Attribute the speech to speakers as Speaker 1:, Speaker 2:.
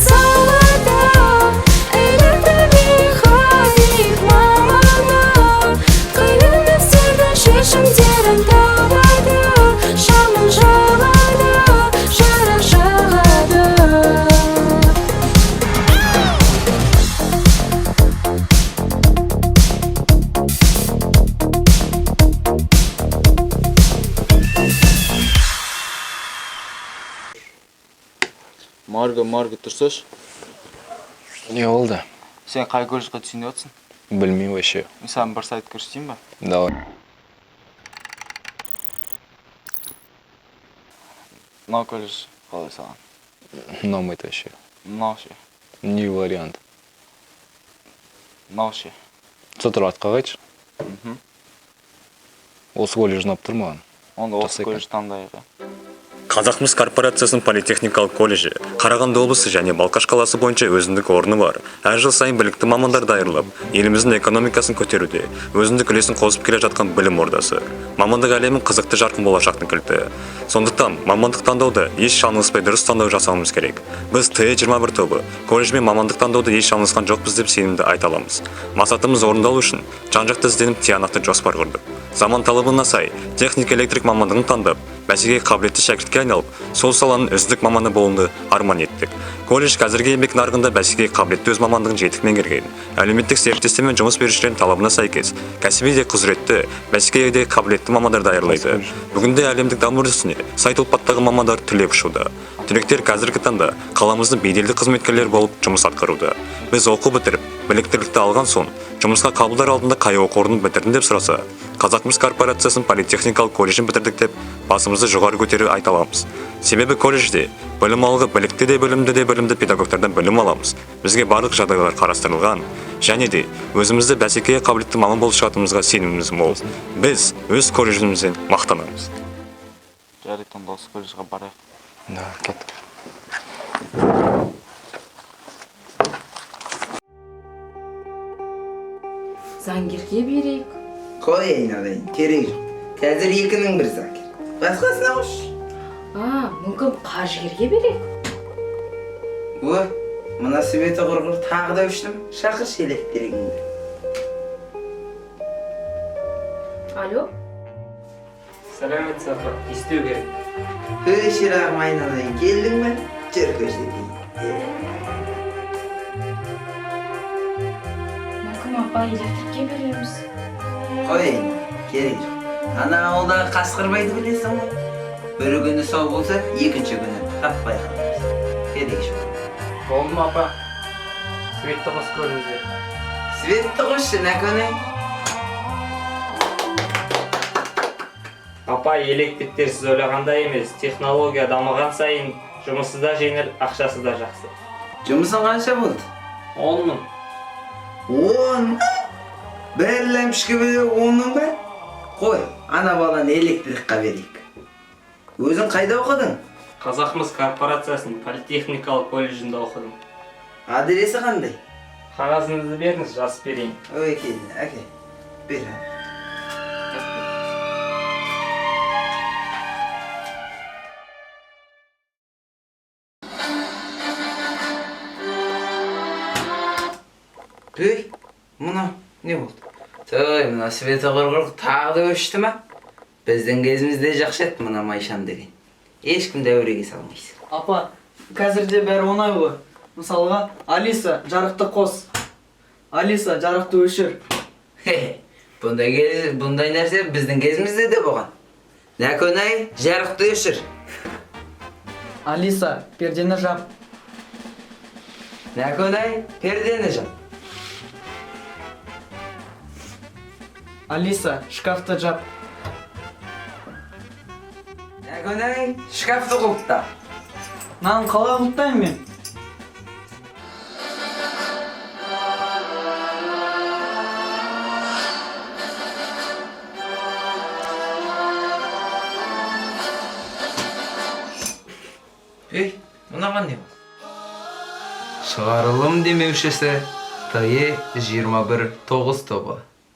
Speaker 1: салада, электромеханик мамама, қиын істердің шешімдерін табады, шамын жағады, жарық жағады.
Speaker 2: Марго, тұрсаш?
Speaker 3: Не oldu?
Speaker 2: Сен қай колледжға түсейін деп жатсың?
Speaker 3: Білмеймін вообще.
Speaker 2: Мен саған бір сайт көрсетейін ба?
Speaker 3: Давай.
Speaker 2: Мынау колледж қалай саған?
Speaker 3: Ұнамайды вообще.
Speaker 2: Мынау ше,
Speaker 3: Не вариант.
Speaker 2: мынау ше.
Speaker 3: Тұр атқа қайтшы. Осы колледж ұнап тұр маған.
Speaker 2: Онда осы колледж таңдайық.
Speaker 4: Қазақмыс корпорациясының политехникалық колледжі Қарағанды облысы және Балқаш қаласы бойынша өзіндік орны бар. Әр жыл сайын білікті мамандар дайырлап, еліміздің экономикасын көтеруде өзіндік үлесін қосып келе жатқан білім ордасы. Мамандық әлемі қызықты жарқын болашақтың кілті. Сондықтан мамандық таңдауда еш шаңылыспай дұрыс таңдау жасауымыз керек. Біз Т21 тобы колледжбен мамандық таңдауда еш шаңылысқан жоқпыз деп сенімді айта аламыз. Мақсатымыз орындалу үшін жан-жақты ізденіп тиянақты жоспар құрдық. Заман талабына сай техник электрик мамандығын таңдап, бәсекеге қабілетті шәкіртке айналып, сол саланың үздік маманы болуды арман еттік. Колледж қазіргі еңбек нарығында бәсекеге қабілетті өз мамандығын жетік меңгерген. Әлеуметтік серіктестер мен жұмыс берушілердің талабына сәйкес, кәсіби де құзыретті, бәсекеге де қабілетті мамандар даярлайды. Бүгінде әлемдік даму үрдісіне сай тұлпаттағы мамандар түлеп ұшуда. Түлектер қазіргі таңда қаламыздың беделді қызметкерлер болып жұмыс атқаруда. Біз оқу бітіріп, біліктілікті алған соң, жұмысқа қабылдар алдында қай оқу орнын бітірдің деп сұраса, Қазақмыс корпорациясының политехникалық колледжін бітірдік деп басымызды жоғары көтере айта аламыз. Себебі колледжде білім алуға білікті де білімді педагогтардан білім аламыз. Бізге барлық жағдайлар қарастырылған, және де өзімізді бәсекеге қабілетті маман болып шығатынымызға сеніміміз мол. Біз өз колледжімізден мақтанамыз.
Speaker 2: Жарайды, онда осы колледжға барайық.
Speaker 3: Да, кеттік.
Speaker 5: Заңгерге берейік.
Speaker 6: Қой айналайын, керек жоқ. Қазір екінің бір заңгер. Басқасына қош.
Speaker 5: Мүмкін қаржыгерге берейік.
Speaker 6: О, мына Света құрғыр тағы да үштім. Шақыр шелектеріңді.
Speaker 5: Алло?
Speaker 7: Сәлеметсіз апа, естеу керек.
Speaker 6: Шырағым айналайын, келдің бе? Жүр көрсетейін.
Speaker 5: Мүмкін апа электрикке береміз.
Speaker 6: Қой, керек жоқ. Ана ауылдағы қасқырбайды білесің ғой. Бір күні сау болса, екінші күні таппай қаламыз. Керек жоқ.
Speaker 7: Болды ма апа? Светті қос көріңіздер.
Speaker 6: Светті қосшы, нәкөне.
Speaker 7: Апа, электриктер сіз ойлағандай емес. Технология дамыған сайын жұмысы да жеңіл, ақшасы да жақсы.
Speaker 6: Жұмысың қанша болды?
Speaker 7: 10 мың.
Speaker 6: 10? Бір ләмшікі бөле 10 мың ба? Қой, ана баланы электрикқа берейік. Өзің қайда оқыдың?
Speaker 7: Қазақмыс корпорациясының политехникалық колледжінде оқыдым.
Speaker 6: Адресі қандай?
Speaker 7: Қағазыңызды беріңіз, жазып берейін.
Speaker 6: Ой, келді, әке. Бер. Ой, мұна не болды? Той, мұна Света құрғыр тағы да өшті ма? Біздің кезімізде жақсы еді мұна майшам деген. Ешкім дәуреге салмайсың.
Speaker 8: Апа, қазірде бәрі оңай ғой. Мысалға, Алиса, жарықты қос. Алиса, жарықты өшір.
Speaker 6: Бұндай нәрсе біздің кезімізде де болған. Нәкөнай, жарықты өшір.
Speaker 8: Алиса, пердені жап.
Speaker 6: Нәкөнай, пердені жап.
Speaker 8: Алиса, шкафты жап.
Speaker 6: Нәкөнай, шкафты құлыпта.
Speaker 8: Нан қалай құлыптайым мен?
Speaker 6: Ей, мұнаған не бол? Шығарылым демеушісі ТЕ 21-9 тобы.